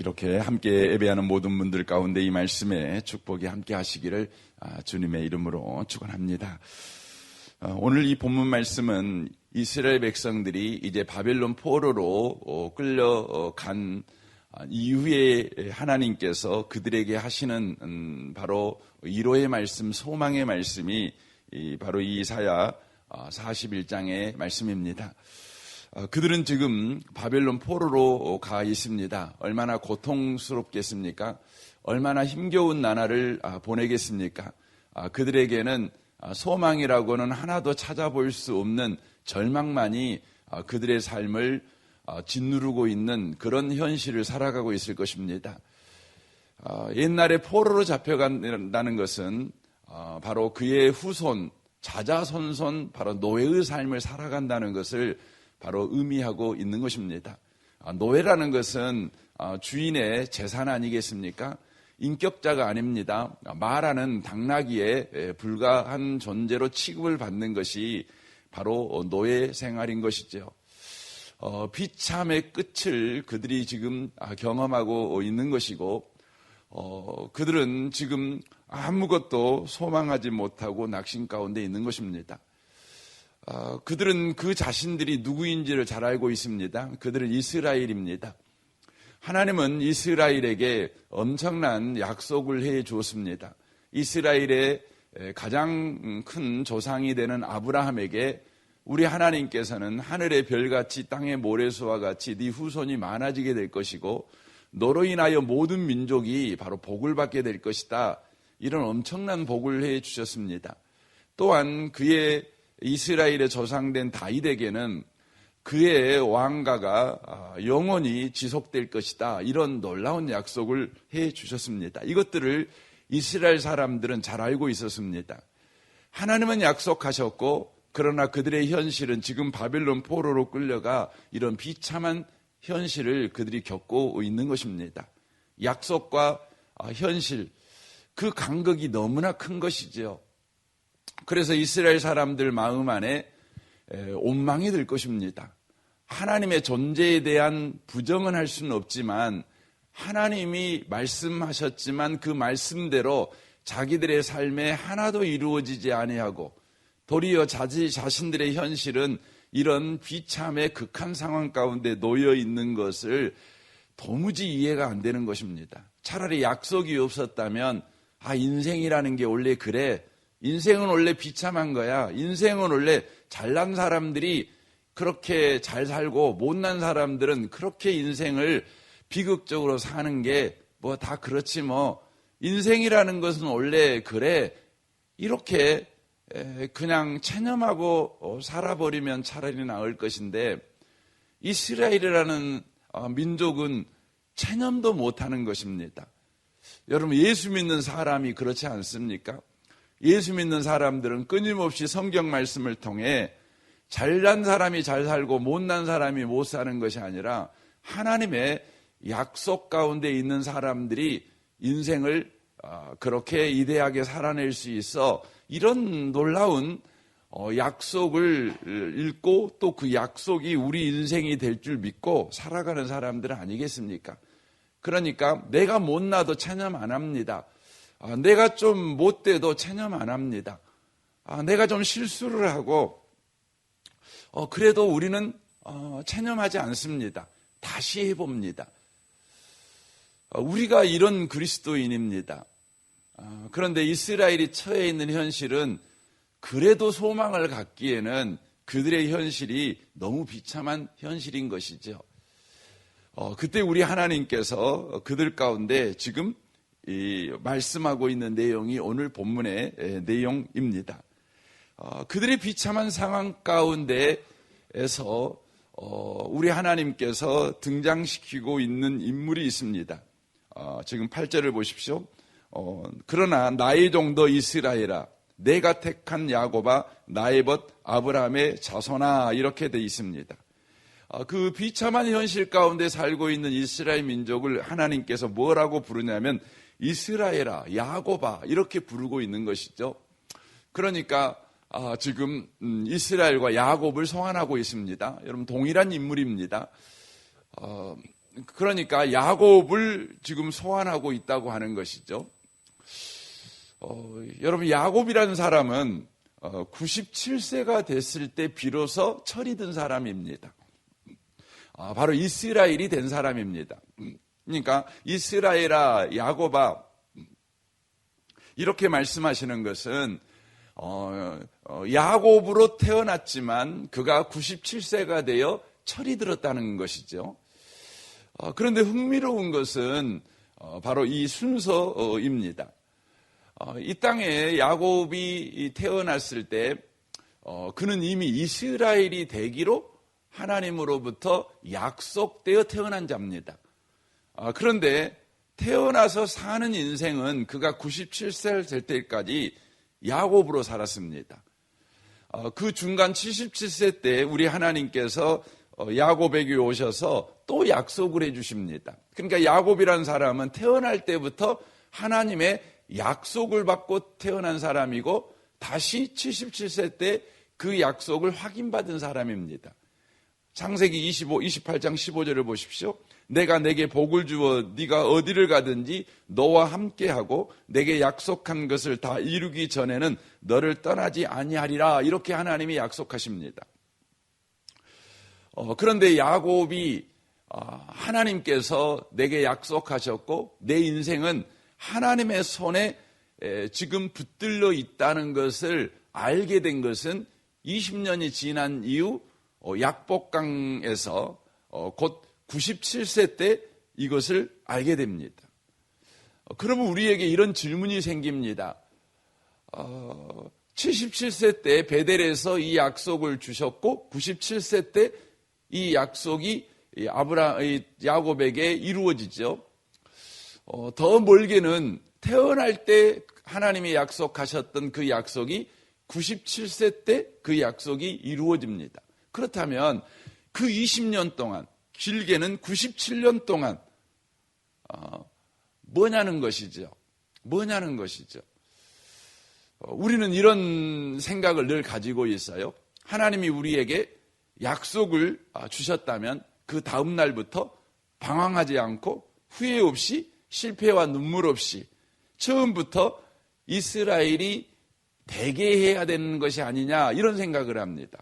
이렇게 함께 예배하는 모든 분들 가운데 이 말씀에 축복이 함께 하시기를 주님의 이름으로 축원합니다. 오늘 이 본문 말씀은 이스라엘 백성들이 이제 바벨론 포로로 끌려간 이후에 하나님께서 그들에게 하시는 바로 위로의 말씀, 소망의 말씀이 바로 이 이사야 41장의 말씀입니다. 그들은 지금 바벨론 포로로 가 있습니다. 얼마나 고통스럽겠습니까? 얼마나 힘겨운 나날을 보내겠습니까? 그들에게는 소망이라고는 하나도 찾아볼 수 없는 절망만이 그들의 삶을 짓누르고 있는 그런 현실을 살아가고 있을 것입니다. 옛날에 포로로 잡혀간다는 것은 바로 그의 후손, 자자손손 바로 노예의 삶을 살아간다는 것을 바로 의미하고 있는 것입니다. 노예라는 것은 주인의 재산 아니겠습니까? 인격자가 아닙니다. 말하는 당나귀에 불과한 존재로 취급을 받는 것이 바로 노예 생활인 것이죠. 비참의 끝을 그들이 지금 경험하고 있는 것이고, 그들은 지금 아무것도 소망하지 못하고 낙심 가운데 있는 것입니다. 그들은 그 자신들이 누구인지를 잘 알고 있습니다. 그들은 이스라엘입니다. 하나님은 이스라엘에게 엄청난 약속을 해 주었습니다. 이스라엘의 가장 큰 조상이 되는 아브라함에게 우리 하나님께서는 하늘의 별같이 땅의 모래수와 같이 네 후손이 많아지게 될 것이고 너로 인하여 모든 민족이 바로 복을 받게 될 것이다. 이런 엄청난 복을 해 주셨습니다. 또한 그의 이스라엘의 조상된 다윗에게는 그의 왕가가 영원히 지속될 것이다. 이런 놀라운 약속을 해 주셨습니다. 이것들을 이스라엘 사람들은 잘 알고 있었습니다. 하나님은 약속하셨고 그러나 그들의 현실은 지금 바벨론 포로로 끌려가 이런 비참한 현실을 그들이 겪고 있는 것입니다. 약속과 현실, 그 간극이 너무나 큰 것이죠. 그래서 이스라엘 사람들 마음 안에 원망이 들 것입니다. 하나님의 존재에 대한 부정은 할 수는 없지만 하나님이 말씀하셨지만 그 말씀대로 자기들의 삶에 하나도 이루어지지 아니하고 도리어 자신들의 현실은 이런 비참의 극한 상황 가운데 놓여 있는 것을 도무지 이해가 안 되는 것입니다. 차라리 약속이 없었다면 인생이라는 게 원래 그래. 인생은 원래 비참한 거야. 인생은 원래 잘난 사람들이 그렇게 잘 살고 못난 사람들은 그렇게 인생을 비극적으로 사는 게 뭐 다 그렇지 뭐. 인생이라는 것은 원래 그래. 이렇게 그냥 체념하고 살아버리면 차라리 나을 것인데 이스라엘이라는 민족은 체념도 못하는 것입니다. 여러분 예수 믿는 사람이 그렇지 않습니까? 예수 믿는 사람들은 끊임없이 성경 말씀을 통해 잘난 사람이 잘 살고 못난 사람이 못 사는 것이 아니라 하나님의 약속 가운데 있는 사람들이 인생을 그렇게 이대하게 살아낼 수 있어 이런 놀라운 약속을 읽고 또 그 약속이 우리 인생이 될 줄 믿고 살아가는 사람들은 아니겠습니까? 그러니까 내가 못나도 체념 안 합니다. 내가 좀 못돼도 체념 안 합니다. 내가 좀 실수를 하고 그래도 우리는 체념하지 않습니다. 다시 해봅니다. 우리가 이런 그리스도인입니다. 그런데 이스라엘이 처해 있는 현실은 그래도 소망을 갖기에는 그들의 현실이 너무 비참한 현실인 것이죠. 그때 우리 하나님께서 그들 가운데 지금 말씀하고 있는 내용이 오늘 본문의 내용입니다. 그들의 비참한 상황 가운데에서 우리 하나님께서 등장시키고 있는 인물이 있습니다. 지금 8절을 보십시오. 그러나 나의 종도 이스라엘아 내가 택한 야곱아 나의 벗 아브라함의 자손아 이렇게 돼 있습니다. 그 비참한 현실 가운데 살고 있는 이스라엘 민족을 하나님께서 뭐라고 부르냐면 이스라엘아 야곱아 이렇게 부르고 있는 것이죠. 그러니까 지금 이스라엘과 야곱을 소환하고 있습니다. 여러분 동일한 인물입니다. 그러니까 야곱을 지금 소환하고 있다고 하는 것이죠. 여러분, 야곱이라는 사람은 97세가 됐을 때 비로소 철이 든 사람입니다. 바로 이스라엘이 된 사람입니다. 그러니까 이스라엘아, 야곱아, 이렇게 말씀하시는 것은 야곱으로 태어났지만 그가 97세가 되어 철이 들었다는 것이죠. 그런데 흥미로운 것은 바로 이 순서입니다. 이 땅에 야곱이 태어났을 때 그는 이미 이스라엘이 되기로 하나님으로부터 약속되어 태어난 자입니다. 그런데 태어나서 사는 인생은 그가 97세 될 때까지 야곱으로 살았습니다. 그 중간 77세 때 우리 하나님께서 야곱에게 오셔서 또 약속을 해주십니다. 그러니까 야곱이라는 사람은 태어날 때부터 하나님의 약속을 받고 태어난 사람이고 다시 77세 때 그 약속을 확인받은 사람입니다. 창세기 28장 15절을 보십시오. 내가 내게 복을 주어 네가 어디를 가든지 너와 함께하고 내게 약속한 것을 다 이루기 전에는 너를 떠나지 아니하리라. 이렇게 하나님이 약속하십니다. 그런데 야곱이 하나님께서 내게 약속하셨고 내 인생은 하나님의 손에 지금 붙들려 있다는 것을 알게 된 것은 20년이 지난 이후 약복강에서 곧 97세 때 이것을 알게 됩니다. 그러면 우리에게 이런 질문이 생깁니다. 77세 때 베델에서 이 약속을 주셨고 97세 때 이 약속이 야곱에게 이루어지죠. 더 멀게는 태어날 때 하나님이 약속하셨던 그 약속이 97세 때 그 약속이 이루어집니다. 그렇다면 그 20년 동안, 길게는 97년 동안 뭐냐는 것이죠. 뭐냐는 것이죠. 우리는 이런 생각을 늘 가지고 있어요. 하나님이 우리에게 약속을 주셨다면 그 다음 날부터 방황하지 않고 후회 없이 실패와 눈물 없이 처음부터 이스라엘이 되게 해야 되는 것이 아니냐 이런 생각을 합니다.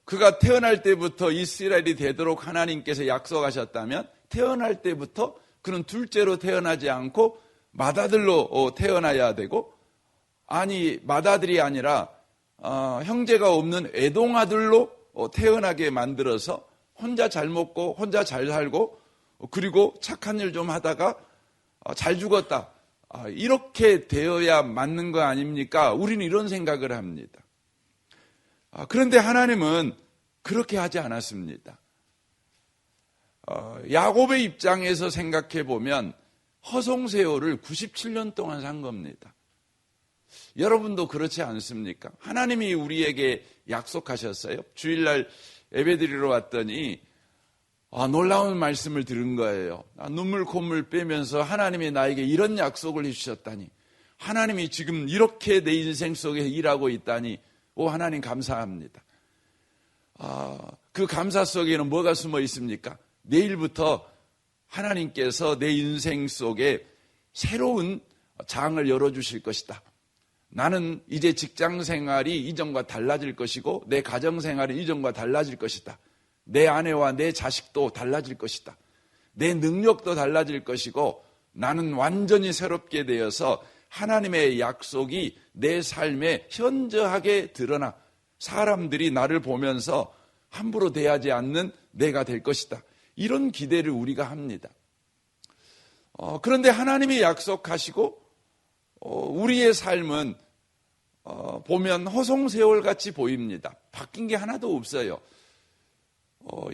그가 태어날 때부터 이스라엘이 되도록 하나님께서 약속하셨다면 태어날 때부터 그는 둘째로 태어나지 않고 맏아들로 태어나야 되고 아니 맏아들이 아니라 형제가 없는 애동아들로 태어나게 만들어서 혼자 잘 먹고 혼자 잘 살고 그리고 착한 일 좀 하다가 잘 죽었다. 이렇게 되어야 맞는 거 아닙니까? 우리는 이런 생각을 합니다. 그런데 하나님은 그렇게 하지 않았습니다. 야곱의 입장에서 생각해 보면 허송세월을 97년 동안 산 겁니다. 여러분도 그렇지 않습니까? 하나님이 우리에게 약속하셨어요. 주일날 예배드리러 왔더니 놀라운 말씀을 들은 거예요. 눈물 콧물 빼면서 하나님이 나에게 이런 약속을 해주셨다니, 하나님이 지금 이렇게 내 인생 속에 일하고 있다니, 하나님 감사합니다. 그 감사 속에는 뭐가 숨어 있습니까? 내일부터 하나님께서 내 인생 속에 새로운 장을 열어주실 것이다. 나는 이제 직장 생활이 이전과 달라질 것이고 내 가정 생활이 이전과 달라질 것이다. 내 아내와 내 자식도 달라질 것이다. 내 능력도 달라질 것이고 나는 완전히 새롭게 되어서 하나님의 약속이 내 삶에 현저하게 드러나 사람들이 나를 보면서 함부로 대하지 않는 내가 될 것이다. 이런 기대를 우리가 합니다. 그런데 하나님이 약속하시고 우리의 삶은 보면 허송세월같이 보입니다. 바뀐 게 하나도 없어요.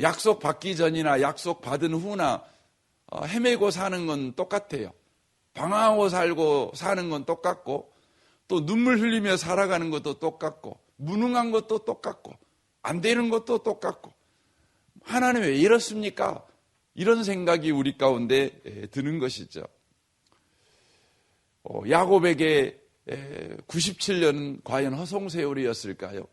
약속 받기 전이나 약속 받은 후나 헤매고 사는 건 똑같아요. 방황하고 살고 사는 건 똑같고 또 눈물 흘리며 살아가는 것도 똑같고 무능한 것도 똑같고 안 되는 것도 똑같고 하나님 왜 이렇습니까? 이런 생각이 우리 가운데 드는 것이죠. 야곱에게 97년은 과연 허송세월이었을까요?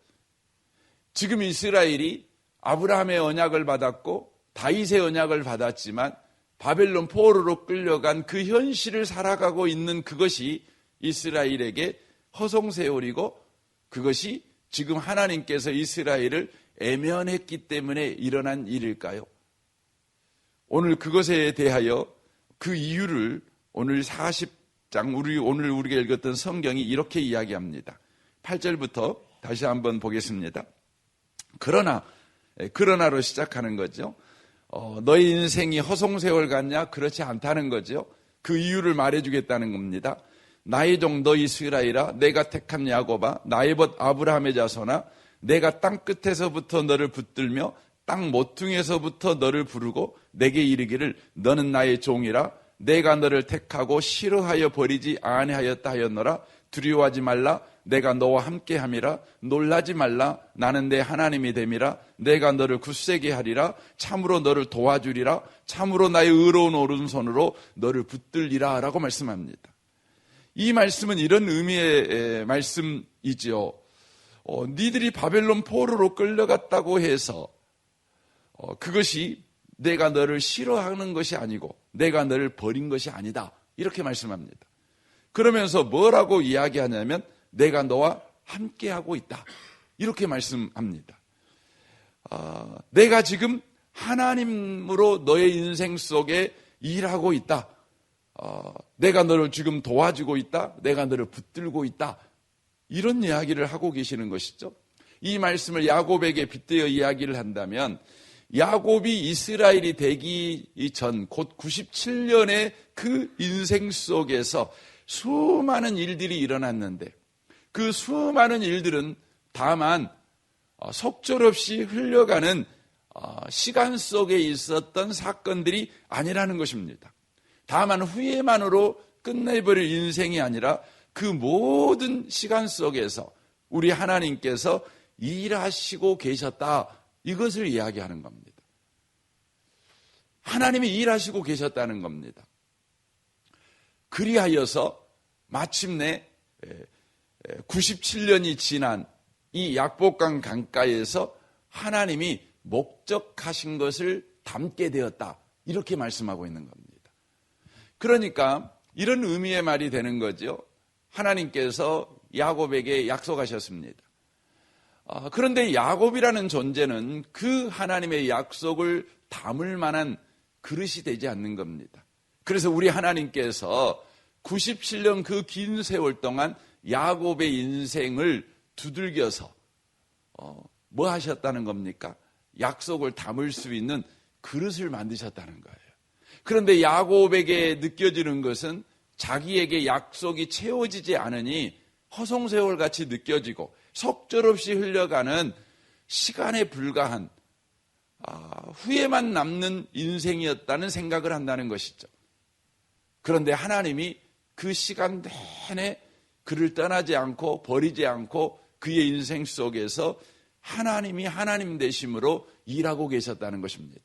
지금 이스라엘이 아브라함의 언약을 받았고 다윗의 언약을 받았지만 바벨론 포로로 끌려간 그 현실을 살아가고 있는 그것이 이스라엘에게 허송세월이고 그것이 지금 하나님께서 이스라엘을 애면했기 때문에 일어난 일일까요? 오늘 그것에 대하여 그 이유를 오늘 40장 오늘 우리가 읽었던 성경이 이렇게 이야기합니다. 8절부터 다시 한번 보겠습니다. 그러나로 시작하는 거죠. 너의 인생이 허송세월 같냐? 그렇지 않다는 거죠. 그 이유를 말해주겠다는 겁니다. 나의 종 너 이스라엘아, 내가 택한 야곱아, 나의 벗 아브라함의 자손아, 내가 땅 끝에서부터 너를 붙들며 땅 모퉁이에서부터 너를 부르고 내게 이르기를 너는 나의 종이라. 내가 너를 택하고 싫어하여 버리지 아니하였다 하였노라. 두려워하지 말라. 내가 너와 함께함이라. 놀라지 말라. 나는 내 하나님이 됨이라. 내가 너를 굳세게 하리라. 참으로 너를 도와주리라. 참으로 나의 의로운 오른손으로 너를 붙들리라 라고 말씀합니다. 이 말씀은 이런 의미의 말씀이지요. 니들이 바벨론 포로로 끌려갔다고 해서 그것이 내가 너를 싫어하는 것이 아니고 내가 너를 버린 것이 아니다. 이렇게 말씀합니다. 그러면서 뭐라고 이야기하냐면 내가 너와 함께하고 있다. 이렇게 말씀합니다. 내가 지금 하나님으로 너의 인생 속에 일하고 있다. 내가 너를 지금 도와주고 있다. 내가 너를 붙들고 있다. 이런 이야기를 하고 계시는 것이죠. 이 말씀을 야곱에게 빗대어 이야기를 한다면 야곱이 이스라엘이 되기 전 곧 97년의 그 인생 속에서 수많은 일들이 일어났는데 그 수많은 일들은 다만 속절없이 흘러가는 시간 속에 있었던 사건들이 아니라는 것입니다. 다만 후회만으로 끝내버릴 인생이 아니라 그 모든 시간 속에서 우리 하나님께서 일하시고 계셨다. 이것을 이야기하는 겁니다. 하나님이 일하시고 계셨다는 겁니다. 그리하여서 마침내 97년이 지난 이 약복강 강가에서 하나님이 목적하신 것을 담게 되었다. 이렇게 말씀하고 있는 겁니다. 그러니까 이런 의미의 말이 되는 거죠. 하나님께서 야곱에게 약속하셨습니다. 그런데 야곱이라는 존재는 그 하나님의 약속을 담을 만한 그릇이 되지 않는 겁니다. 그래서 우리 하나님께서 97년 그 긴 세월 동안 야곱의 인생을 두들겨서 뭐 하셨다는 겁니까? 약속을 담을 수 있는 그릇을 만드셨다는 거예요. 그런데 야곱에게 느껴지는 것은 자기에게 약속이 채워지지 않으니 허송세월 같이 느껴지고 속절없이 흘러가는 시간에 불과한 후회만 남는 인생이었다는 생각을 한다는 것이죠. 그런데 하나님이 그 시간 내내 그를 떠나지 않고 버리지 않고 그의 인생 속에서 하나님이 하나님 되심으로 일하고 계셨다는 것입니다.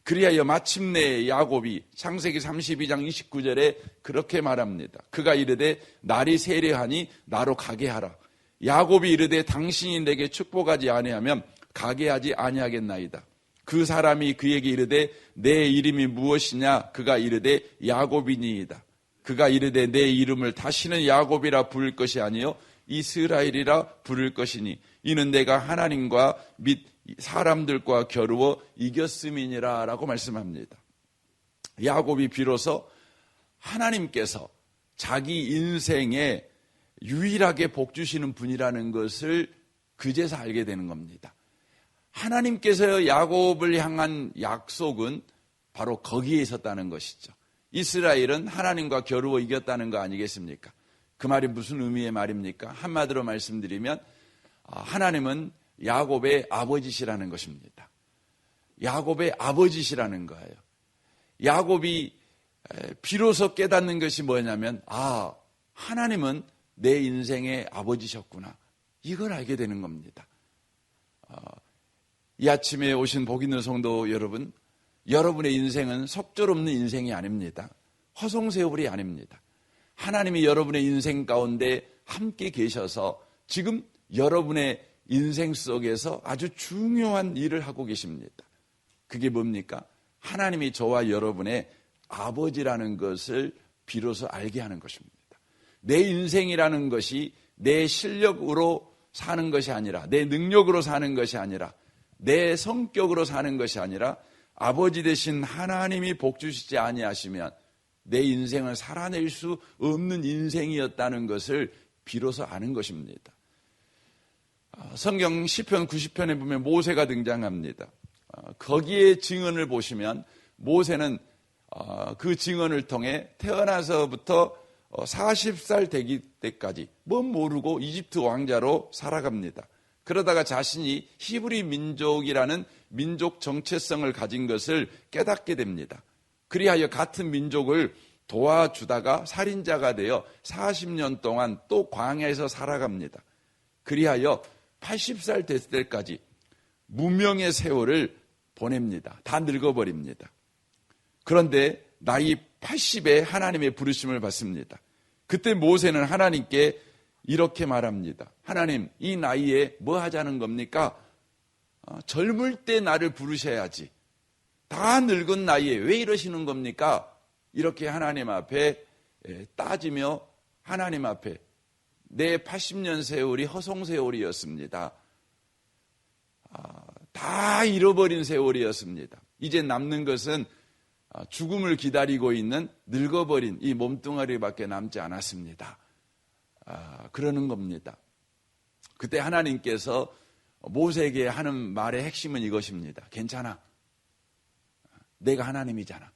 그리하여 마침내 야곱이 창세기 32장 29절에 그렇게 말합니다. 그가 이르되 날이 세려하니 나로 가게 하라. 야곱이 이르되 당신이 내게 축복하지 아니하면 가게 하지 아니하겠나이다. 그 사람이 그에게 이르되 내 이름이 무엇이냐? 그가 이르되 야곱이니이다. 그가 이르되 내 이름을 다시는 야곱이라 부를 것이 아니요 이스라엘이라 부를 것이니 이는 내가 하나님과 및 사람들과 겨루어 이겼음이니라 라고 말씀합니다. 야곱이 비로소 하나님께서 자기 인생에 유일하게 복 주시는 분이라는 것을 그제서 알게 되는 겁니다. 하나님께서 야곱을 향한 약속은 바로 거기에 있었다는 것이죠. 이스라엘은 하나님과 겨루어 이겼다는 거 아니겠습니까? 그 말이 무슨 의미의 말입니까? 한마디로 말씀드리면 하나님은 야곱의 아버지시라는 것입니다. 야곱의 아버지시라는 거예요. 야곱이 비로소 깨닫는 것이 뭐냐면 하나님은 내 인생의 아버지셨구나. 이걸 알게 되는 겁니다. 이 아침에 오신 복 있는 성도 여러분, 여러분의 인생은 속절없는 인생이 아닙니다. 허송세월이 아닙니다. 하나님이 여러분의 인생 가운데 함께 계셔서 지금 여러분의 인생 속에서 아주 중요한 일을 하고 계십니다. 그게 뭡니까? 하나님이 저와 여러분의 아버지라는 것을 비로소 알게 하는 것입니다. 내 인생이라는 것이 내 실력으로 사는 것이 아니라, 내 능력으로 사는 것이 아니라, 내 성격으로 사는 것이 아니라 아버지 되신 하나님이 복 주시지 아니하시면 내 인생을 살아낼 수 없는 인생이었다는 것을 비로소 아는 것입니다. 성경 시편 90편에 보면 모세가 등장합니다. 거기에 증언을 보시면 모세는 그 증언을 통해 태어나서부터 40살 되기 때까지 뭐 모르고 이집트 왕자로 살아갑니다. 그러다가 자신이 히브리 민족이라는 민족 정체성을 가진 것을 깨닫게 됩니다. 그리하여 같은 민족을 도와주다가 살인자가 되어 40년 동안 또 광야에서 살아갑니다. 그리하여 80살 됐을 때까지 무명의 세월을 보냅니다. 다 늙어버립니다. 그런데 나이 80에 하나님의 부르심을 받습니다. 그때 모세는 하나님께 이렇게 말합니다. 하나님, 이 나이에 뭐 하자는 겁니까? 젊을 때 나를 부르셔야지. 다 늙은 나이에 왜 이러시는 겁니까? 이렇게 하나님 앞에 따지며 하나님 앞에 내 80년 세월이 허송세월이었습니다. 다 잃어버린 세월이었습니다. 이제 남는 것은 죽음을 기다리고 있는 늙어버린 이 몸뚱아리밖에 남지 않았습니다. 그러는 겁니다. 그때 하나님께서 모세에게 하는 말의 핵심은 이것입니다. 괜찮아. 내가 하나님이잖아.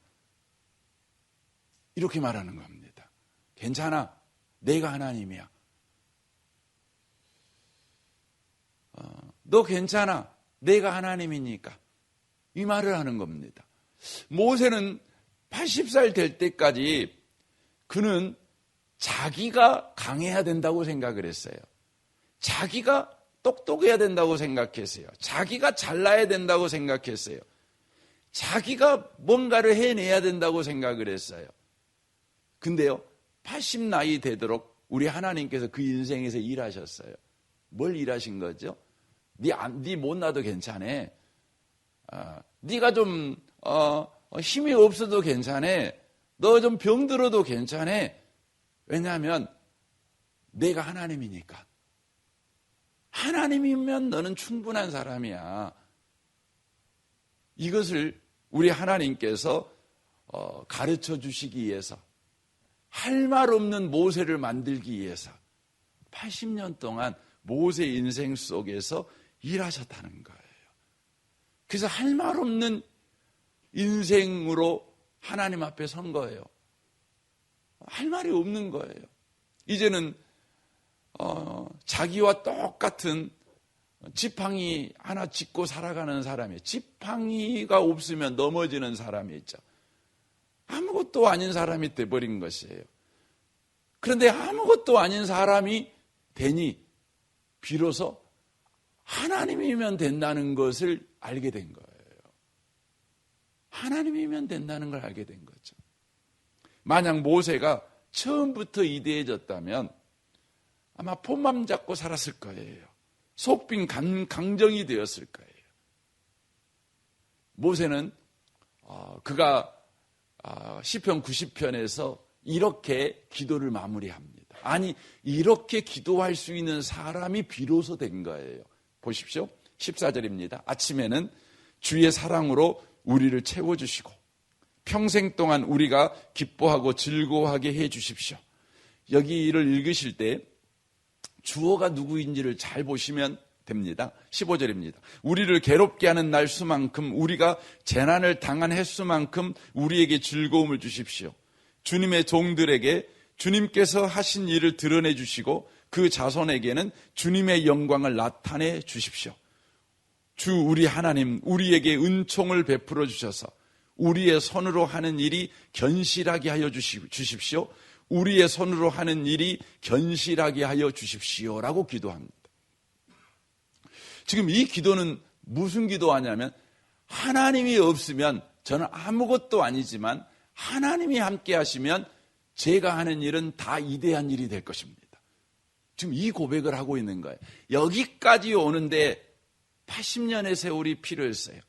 이렇게 말하는 겁니다. 괜찮아. 내가 하나님이야. 너 괜찮아. 내가 하나님이니까. 이 말을 하는 겁니다. 모세는 80살 될 때까지 그는 자기가 강해야 된다고 생각을 했어요. 자기가 똑똑해야 된다고 생각했어요. 자기가 잘나야 된다고 생각했어요. 자기가 뭔가를 해내야 된다고 생각을 했어요. 근데요, 80 나이 되도록 우리 하나님께서 그 인생에서 일하셨어요. 뭘 일하신 거죠? 네 못나도 괜찮아. 네가 좀 힘이 없어도 괜찮아. 너 좀 병들어도 괜찮아. 왜냐하면 내가 하나님이니까. 하나님이면 너는 충분한 사람이야. 이것을 우리 하나님께서 가르쳐 주시기 위해서, 할 말 없는 모세를 만들기 위해서 80년 동안 모세 인생 속에서 일하셨다는 거예요. 그래서 할 말 없는 인생으로 하나님 앞에 선 거예요. 할 말이 없는 거예요. 이제는 자기와 똑같은 지팡이 하나 짚고 살아가는 사람이에요. 지팡이가 없으면 넘어지는 사람이 있죠. 아무것도 아닌 사람이 돼버린 것이에요. 그런데 아무것도 아닌 사람이 되니 비로소 하나님이면 된다는 것을 알게 된 거예요. 하나님이면 된다는 걸 알게 된 거죠. 만약 모세가 처음부터 위대해졌다면 아마 폼만 잡고 살았을 거예요. 속빈 강정이 되었을 거예요. 모세는 그가 시편 90편에서 이렇게 기도를 마무리합니다. 아니, 이렇게 기도할 수 있는 사람이 비로소 된 거예요. 보십시오. 14절입니다. 아침에는 주의 사랑으로 우리를 채워주시고 평생 동안 우리가 기뻐하고 즐거워하게 해 주십시오. 여기를 읽으실 때 주어가 누구인지를 잘 보시면 됩니다. 15절입니다. 우리를 괴롭게 하는 날 수만큼, 우리가 재난을 당한 횟수만큼 우리에게 즐거움을 주십시오. 주님의 종들에게 주님께서 하신 일을 드러내 주시고 그 자손에게는 주님의 영광을 나타내 주십시오. 주 우리 하나님, 우리에게 은총을 베풀어 주셔서 우리의 손으로 하는 일이 견실하게 하여 주십시오. 우리의 손으로 하는 일이 견실하게 하여 주십시오라고 기도합니다. 지금 이 기도는 무슨 기도하냐면, 하나님이 없으면 저는 아무것도 아니지만 하나님이 함께 하시면 제가 하는 일은 다 위대한 일이 될 것입니다. 지금 이 고백을 하고 있는 거예요. 여기까지 오는데 80년의 세월이 필요했어요.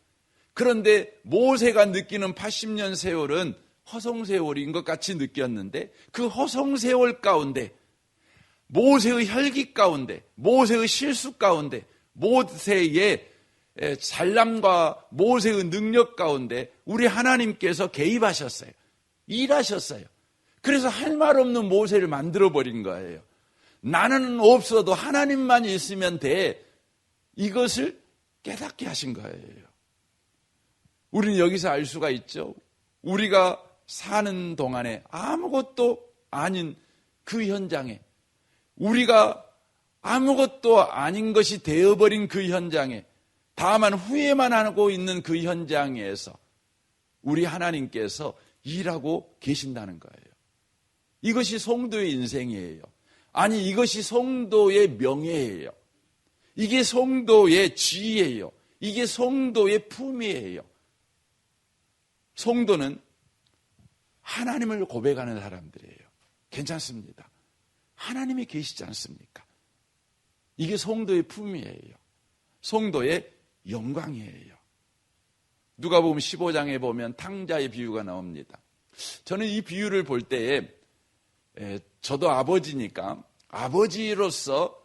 그런데 모세가 느끼는 80년 세월은 허송세월인 것 같이 느꼈는데 그 허송세월 가운데 모세의 혈기 가운데 모세의 실수 가운데 모세의 잘남과 모세의 능력 가운데 우리 하나님께서 개입하셨어요. 일하셨어요. 그래서 할 말 없는 모세를 만들어버린 거예요. 나는 없어도 하나님만 있으면 돼. 이것을 깨닫게 하신 거예요. 우리는 여기서 알 수가 있죠. 우리가 사는 동안에 아무것도 아닌 그 현장에, 우리가 아무것도 아닌 것이 되어버린 그 현장에, 다만 후회만 하고 있는 그 현장에서 우리 하나님께서 일하고 계신다는 거예요. 이것이 성도의 인생이에요. 아니, 이것이 성도의 명예예요. 이게 성도의 지위예요. 이게 성도의 품위예요. 성도는 하나님을 고백하는 사람들이에요. 괜찮습니다. 하나님이 계시지 않습니까? 이게 성도의 품위예요. 성도의 영광이에요. 누가복음 15장에 보면 탕자의 비유가 나옵니다. 저는 이 비유를 볼 때에 저도 아버지니까 아버지로서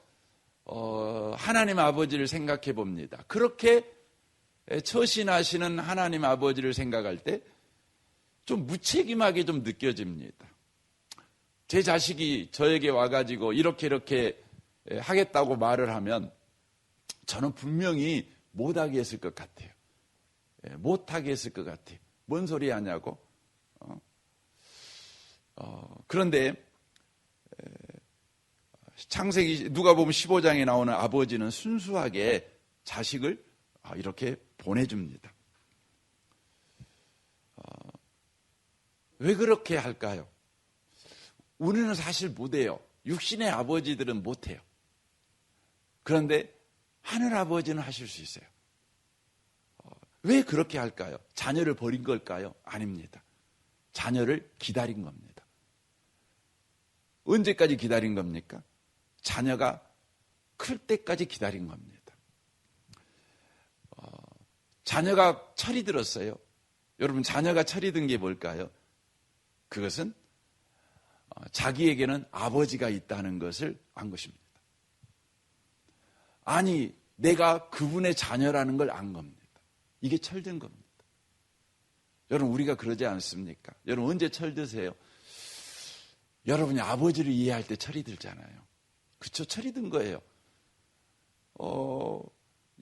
하나님 아버지를 생각해 봅니다. 그렇게 처신하시는 하나님 아버지를 생각할 때 좀 무책임하게 좀 느껴집니다. 제 자식이 저에게 와가지고 이렇게 하겠다고 말을 하면 저는 분명히 못하게 했을 것 같아요. 못하게 했을 것 같아요. 뭔 소리 하냐고. 그런데 창세기 누가복음 15장에 나오는 아버지는 순수하게 자식을 이렇게 보내줍니다. 왜 그렇게 할까요? 우리는 사실 못해요. 육신의 아버지들은 못해요. 그런데 하늘 아버지는 하실 수 있어요. 왜 그렇게 할까요? 자녀를 버린 걸까요? 아닙니다. 자녀를 기다린 겁니다. 언제까지 기다린 겁니까? 자녀가 클 때까지 기다린 겁니다. 자녀가 철이 들었어요. 여러분, 자녀가 철이 든 게 뭘까요? 그것은 자기에게는 아버지가 있다는 것을 안 것입니다. 아니, 내가 그분의 자녀라는 걸 안 겁니다. 이게 철든 겁니다. 여러분, 우리가 그러지 않습니까? 여러분, 언제 철드세요? 여러분이 아버지를 이해할 때 철이 들잖아요. 그쵸? 철이 든 거예요.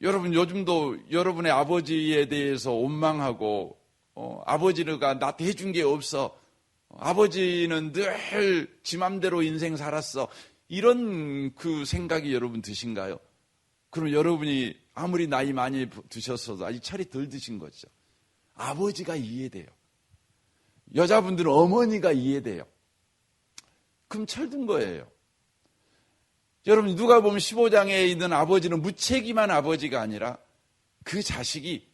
여러분, 요즘도 여러분의 아버지에 대해서 원망하고, 아버지가 나한테 해준 게 없어. 아버지는 늘 지 맘대로 인생 살았어. 이런 그 생각이 여러분 드신가요? 그럼 여러분이 아무리 나이 많이 드셨어도 아직 철이 덜 드신 거죠. 아버지가 이해돼요. 여자분들은 어머니가 이해돼요. 그럼 철든 거예요. 여러분, 누가 보면 15장에 있는 아버지는 무책임한 아버지가 아니라 그 자식이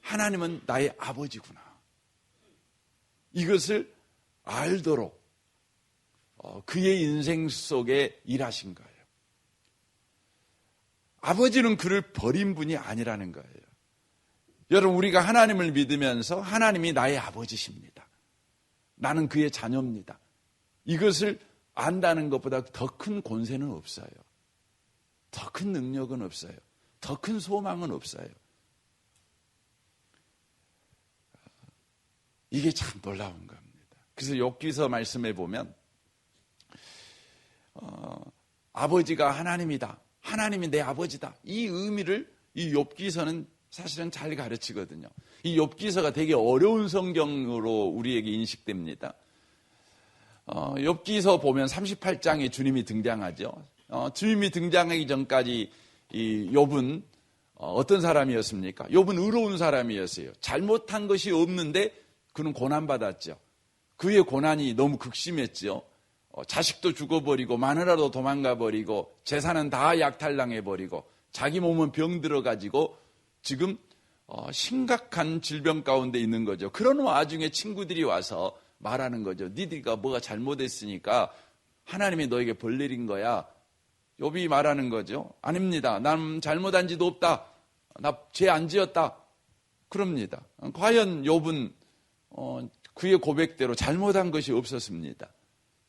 하나님은 나의 아버지구나. 이것을 알도록 그의 인생 속에 일하신 거예요. 아버지는 그를 버린 분이 아니라는 거예요. 여러분, 우리가 하나님을 믿으면서 하나님이 나의 아버지십니다. 나는 그의 자녀입니다. 이것을 안다는 것보다 더 큰 권세는 없어요. 더 큰 능력은 없어요. 더 큰 소망은 없어요. 이게 참 놀라운 겁니다. 그래서 욥기서 말씀해 보면 아버지가 하나님이다. 하나님이 내 아버지다. 이 의미를 이 욥기서는 사실은 잘 가르치거든요. 이 욥기서가 되게 어려운 성경으로 우리에게 인식됩니다. 욥기서 보면 38장에 주님이 등장하죠. 주님이 등장하기 전까지 이 욥은 어떤 사람이었습니까? 욥은 의로운 사람이었어요. 잘못한 것이 없는데 그는 고난받았죠. 그의 고난이 너무 극심했죠. 자식도 죽어버리고 마누라도 도망가버리고 재산은 다 약탈당해버리고 자기 몸은 병들어가지고 지금 심각한 질병 가운데 있는 거죠. 그런 와중에 친구들이 와서 말하는 거죠. 니들가 뭐가 잘못했으니까 하나님이 너에게 벌 내린 거야. 욥이 말하는 거죠. 아닙니다. 난 잘못한 지도 없다. 나 죄 안 지었다. 그럽니다. 과연 욥은 그의 고백대로 잘못한 것이 없었습니다.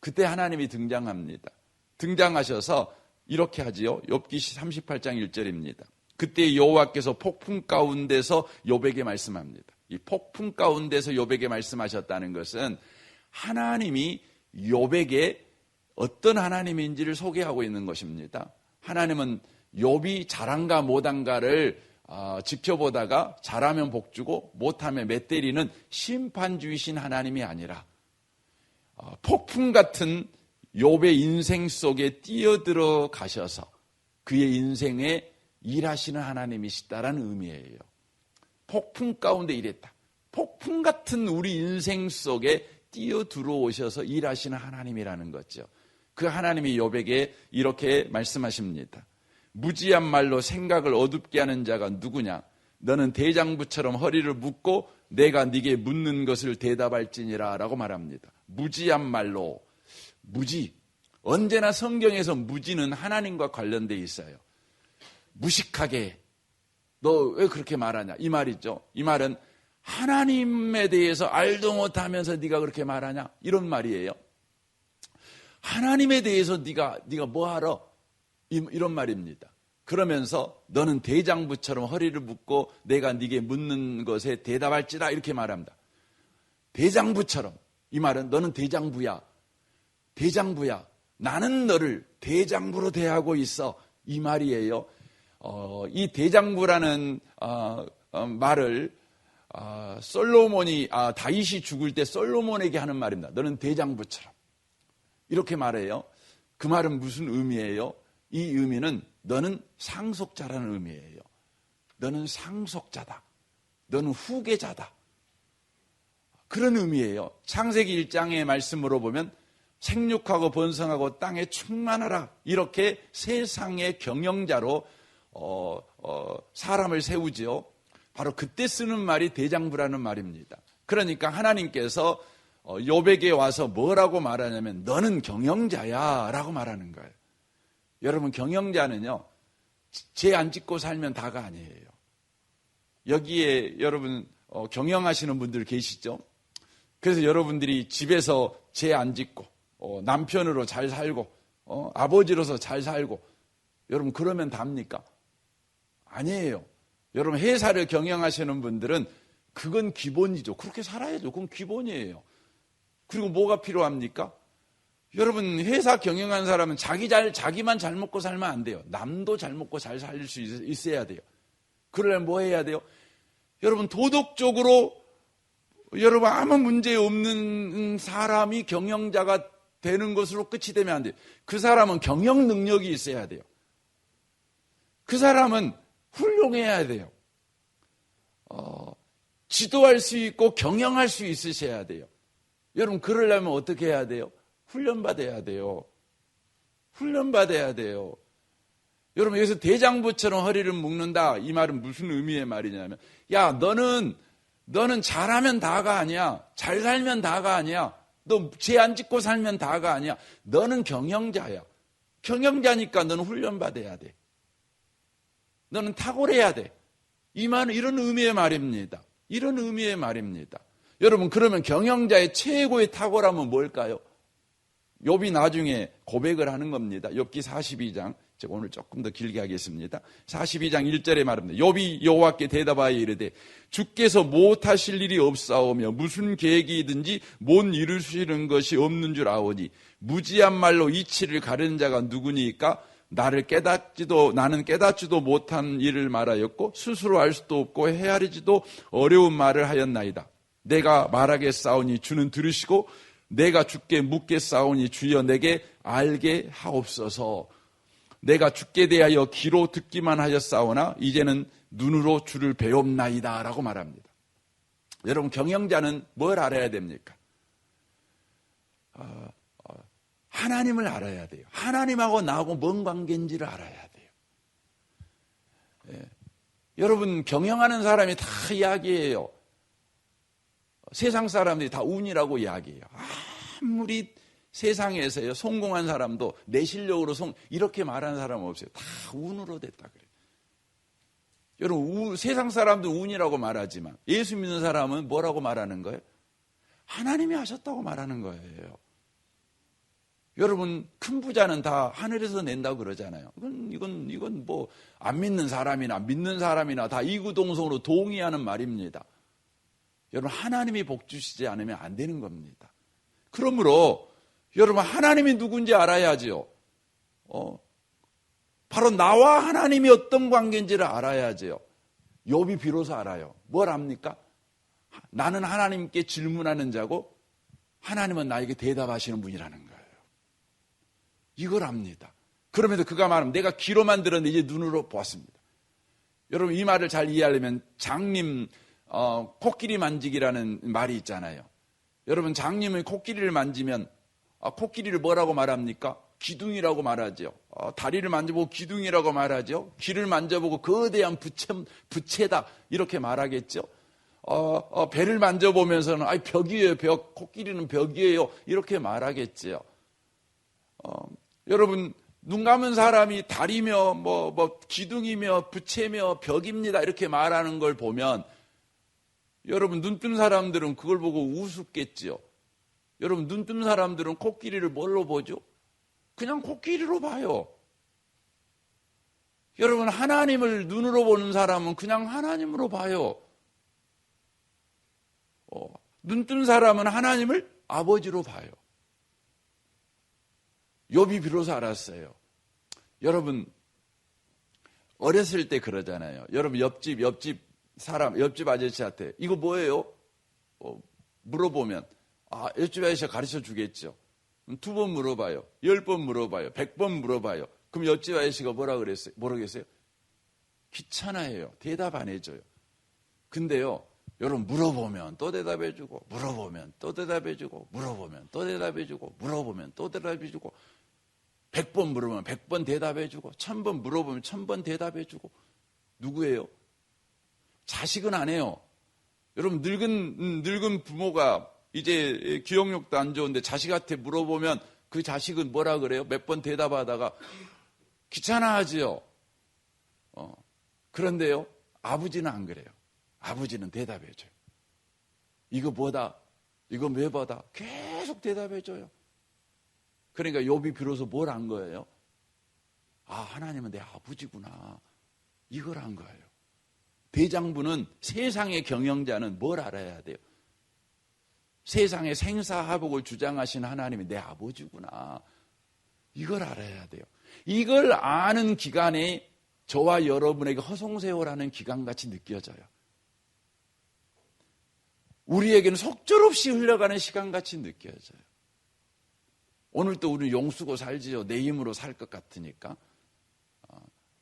그때 하나님이 등장합니다. 등장하셔서 이렇게 하지요. 욥기 38장 1절입니다. 그때 여호와께서 폭풍 가운데서 욥에게 말씀합니다. 이 폭풍 가운데서 욥에게 말씀하셨다는 것은 하나님이 욥에게 어떤 하나님인지를 소개하고 있는 것입니다. 하나님은 욥이 잘한가 못한가를 지켜보다가 잘하면 복주고 못하면 매 때리는 심판주이신 하나님이 아니라 폭풍 같은 욥의 인생 속에 뛰어들어 가셔서 그의 인생에 일하시는 하나님이시다라는 의미예요. 폭풍 가운데 일했다. 폭풍 같은 우리 인생 속에 뛰어들어오셔서 일하시는 하나님이라는 거죠. 그 하나님이 욥에게 이렇게 말씀하십니다. 무지한 말로 생각을 어둡게 하는 자가 누구냐? 너는 대장부처럼 허리를 묶고 내가 네게 묻는 것을 대답할지니라 라고 말합니다. 무지한 말로, 무지. 언제나 성경에서 무지는 하나님과 관련되어 있어요. 무식하게 너 왜 그렇게 말하냐? 이 말이죠. 이 말은 하나님에 대해서 알도 못하면서 네가 그렇게 말하냐? 이런 말이에요. 하나님에 대해서 네가 뭐 알아? 이런 말입니다. 그러면서 너는 대장부처럼 허리를 묶고 내가 네게 묻는 것에 대답할지라 이렇게 말합니다. 대장부처럼. 이 말은 너는 대장부야. 대장부야. 나는 너를 대장부로 대하고 있어. 이 말이에요. 이 대장부라는 말을 솔로몬이 다윗이 죽을 때 솔로몬에게 하는 말입니다. 너는 대장부처럼. 이렇게 말해요. 그 말은 무슨 의미예요? 이 의미는 너는 상속자라는 의미예요. 너는 상속자다. 너는 후계자다. 그런 의미예요. 창세기 1장의 말씀으로 보면 생육하고 번성하고 땅에 충만하라. 이렇게 세상의 경영자로 사람을 세우지요. 바로 그때 쓰는 말이 대장부라는 말입니다. 그러니까 하나님께서 욥에게 와서 뭐라고 말하냐면 너는 경영자야 라고 말하는 거예요. 여러분 경영자는요 죄 안 짓고 살면 다가 아니에요. 여기에 여러분 경영하시는 분들 계시죠? 그래서 여러분들이 집에서 죄 안 짓고 남편으로 잘 살고 아버지로서 잘 살고 여러분 그러면 답니까? 아니에요. 여러분 회사를 경영하시는 분들은 그건 기본이죠. 그렇게 살아야죠. 그건 기본이에요. 그리고 뭐가 필요합니까? 여러분 회사 경영하는 사람은 자기만 잘 먹고 살면 안 돼요. 남도 잘 먹고 잘 살 수 있어야 돼요. 그러려면 뭐 해야 돼요? 여러분 도덕적으로 여러분 아무 문제 없는 사람이 경영자가 되는 것으로 끝이 되면 안 돼요. 그 사람은 경영 능력이 있어야 돼요. 그 사람은 훌륭해야 돼요. 지도할 수 있고 경영할 수 있으셔야 돼요. 여러분 그러려면 어떻게 해야 돼요? 훈련받아야 돼요. 훈련받아야 돼요. 여러분 여기서 대장부처럼 허리를 묶는다. 이 말은 무슨 의미의 말이냐면 야 너는 잘하면 다가 아니야. 잘 살면 다가 아니야. 너 죄 안 짓고 살면 다가 아니야. 너는 경영자야. 경영자니까 너는 훈련받아야 돼. 너는 탁월해야 돼. 이 말은 이런 의미의 말입니다. 이런 의미의 말입니다. 여러분 그러면 경영자의 최고의 탁월함은 뭘까요? 욥이 나중에 고백을 하는 겁니다. 욥기 42장 제가 오늘 조금 더 길게 하겠습니다. 42장 1절에 말합니다. 욥이 여호와께 대답하여 이르되 주께서 못하실 일이 없사오며 무슨 계획이든지 못 이루시는 것이 없는 줄 아오니 무지한 말로 이치를 가르는 자가 누구니까 나는 깨닫지도 못한 일을 말하였고 스스로 알 수도 없고 헤아리지도 어려운 말을 하였나이다. 내가 말하겠사오니 주는 들으시고 내가 주께 묻겠사오니 주여 내게 알게 하옵소서. 내가 주께 대하여 귀로 듣기만 하였사오나 이제는 눈으로 주를 배웁나이다 라고 말합니다. 여러분 경영자는 뭘 알아야 됩니까? 하나님을 알아야 돼요. 하나님하고 나하고 뭔 관계인지를 알아야 돼요. 예. 여러분 경영하는 사람이 다 이야기해요. 세상 사람들이 다 운이라고 이야기해요. 아무리 세상에서요 성공한 사람도 내 실력으로 이렇게 말하는 사람은 없어요. 다 운으로 됐다 그래요. 여러분, 세상 사람들 운이라고 말하지만 예수 믿는 사람은 뭐라고 말하는 거예요? 하나님이 하셨다고 말하는 거예요. 여러분, 큰 부자는 다 하늘에서 낸다고 그러잖아요. 이건 뭐 안 믿는 사람이나 믿는 사람이나 다 이구동성으로 동의하는 말입니다. 여러분, 하나님이 복 주시지 않으면 안 되는 겁니다. 그러므로 여러분, 하나님이 누군지 알아야죠. 바로 나와 하나님이 어떤 관계인지를 알아야죠. 욥이 비로소 알아요. 뭘 압니까? 나는 하나님께 질문하는 자고 하나님은 나에게 대답하시는 분이라는 거예요. 이걸 압니다. 그러면서 그가 말하면 내가 귀로만 들었는데 이제 눈으로 보았습니다. 여러분, 이 말을 잘 이해하려면 장님 코끼리 만지기라는 말이 있잖아요. 여러분, 장님은 코끼리를 만지면 코끼리를 뭐라고 말합니까? 기둥이라고 말하죠. 다리를 만져보고 기둥이라고 말하죠. 귀를 만져보고 거대한 부채다 이렇게 말하겠죠. 배를 만져보면서는 벽이에요, 벽. 코끼리는 벽이에요 이렇게 말하겠죠. 여러분, 눈 감은 사람이 다리며 뭐 기둥이며 부채며 벽입니다 이렇게 말하는 걸 보면 여러분, 눈 뜬 사람들은 그걸 보고 우습겠죠. 여러분, 눈 뜬 사람들은 코끼리를 뭘로 보죠? 그냥 코끼리로 봐요. 여러분, 하나님을 눈으로 보는 사람은 그냥 하나님으로 봐요. 눈 뜬 사람은 하나님을 아버지로 봐요. 욥이 비로소 알았어요. 여러분, 어렸을 때 그러잖아요. 여러분, 옆집 아저씨한테 이거 뭐예요? 물어보면 옆집 아저씨가 가르쳐 주겠죠. 2번 물어봐요. 10번 물어봐요. 100번 물어봐요. 그럼 옆집 아저씨가 뭐라 그랬어요? 모르겠어요? 귀찮아해요. 대답 안 해줘요. 근데요, 여러분, 물어보면 또 대답해주고, 물어보면 또 대답해주고, 물어보면 또 대답해주고, 물어보면 또 대답해주고, 100번 물어보면 100번 대답해주고, 1000번 물어보면 1000번 대답해주고. 누구예요? 자식은 안 해요. 여러분, 늙은 부모가 이제 기억력도 안 좋은데 자식한테 물어보면 그 자식은 뭐라 그래요? 몇 번 대답하다가 귀찮아하지요. 그런데요, 아버지는 안 그래요. 아버지는 대답해줘요. 이거 뭐다? 이거 왜 보다? 계속 대답해줘요. 그러니까 욥이 비로소 뭘 한 거예요? 하나님은 내 아버지구나. 이걸 한 거예요. 대장부는 세상의 경영자는 뭘 알아야 돼요? 세상의 생사화복을 주장하신 하나님이 내 아버지구나. 이걸 알아야 돼요. 이걸 아는 기간이 저와 여러분에게 허송세월하는 기간같이 느껴져요. 우리에게는 속절없이 흘러가는 시간같이 느껴져요. 오늘도 우리는 용쓰고 살지요. 내 힘으로 살 것 같으니까.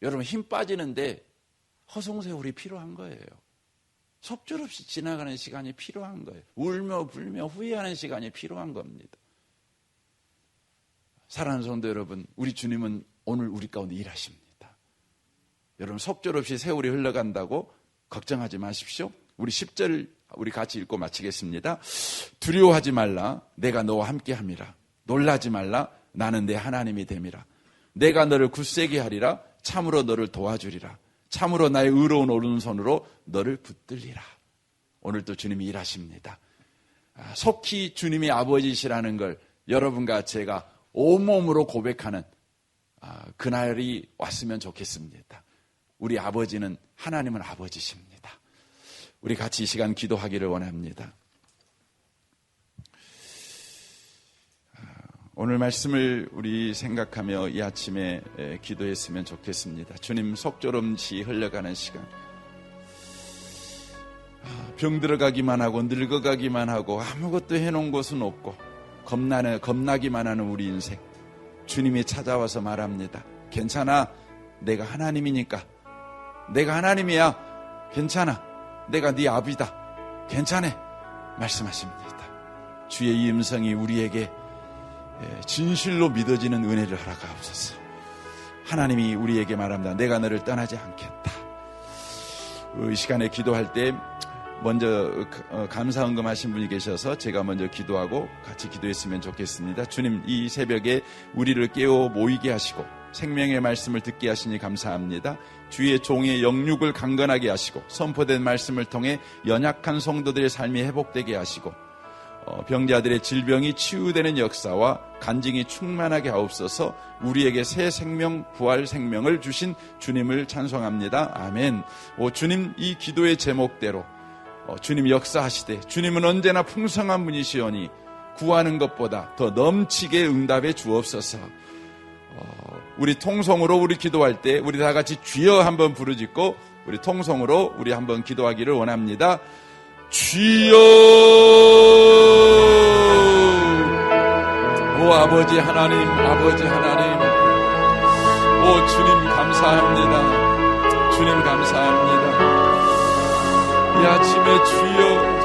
여러분, 힘 빠지는데 허송세월이 필요한 거예요. 속절없이 지나가는 시간이 필요한 거예요. 울며 불며 후회하는 시간이 필요한 겁니다. 사랑하는 성도 여러분, 우리 주님은 오늘 우리 가운데 일하십니다. 여러분, 속절없이 세월이 흘러간다고 걱정하지 마십시오. 우리 10절 우리 같이 읽고 마치겠습니다. 두려워하지 말라. 내가 너와 함께함이라. 놀라지 말라. 나는 내 하나님이 됨이라. 내가 너를 굳세게 하리라. 참으로 너를 도와주리라. 참으로 나의 의로운 오른손으로 너를 붙들리라. 오늘도 주님이 일하십니다. 속히 주님이 아버지시라는 걸 여러분과 제가 온몸으로 고백하는 그날이 왔으면 좋겠습니다. 우리 아버지는, 하나님은 아버지십니다. 우리 같이 이 시간 기도하기를 원합니다. 오늘 말씀을 우리 생각하며 이 아침에 기도했으면 좋겠습니다. 주님, 속절없이 흘러가는 시간, 병들어가기만 하고 늙어가기만 하고 아무것도 해놓은 것은 없고 겁나기만 하는 우리 인생, 주님이 찾아와서 말합니다. 괜찮아, 내가 하나님이니까. 내가 하나님이야. 괜찮아, 내가 네 아비다. 괜찮아, 말씀하십니다. 주의 이 음성이 우리에게 진실로 믿어지는 은혜를 허락하옵소서. 하나님이 우리에게 말합니다. 내가 너를 떠나지 않겠다. 이 시간에 기도할 때 먼저 감사 헌금하신 분이 계셔서 제가 먼저 기도하고 같이 기도했으면 좋겠습니다. 주님, 이 새벽에 우리를 깨워 모이게 하시고 생명의 말씀을 듣게 하시니 감사합니다. 주의 종의 영육을 강건하게 하시고 선포된 말씀을 통해 연약한 성도들의 삶이 회복되게 하시고 병자들의 질병이 치유되는 역사와 간증이 충만하게 하옵소서. 우리에게 새 생명, 부활 생명을 주신 주님을 찬송합니다. 아멘. 주님, 이 기도의 제목대로 주님 역사하시되 주님은 언제나 풍성한 분이시오니 구하는 것보다 더 넘치게 응답해 주옵소서. 우리 통성으로 우리 기도할 때 우리 다 같이 주여 한번 부르짖고 우리 통성으로 우리 한번 기도하기를 원합니다. 주여. 오 아버지 하나님, 아버지 하나님, 오 주님 감사합니다. 주님 감사합니다. 이 아침에 주여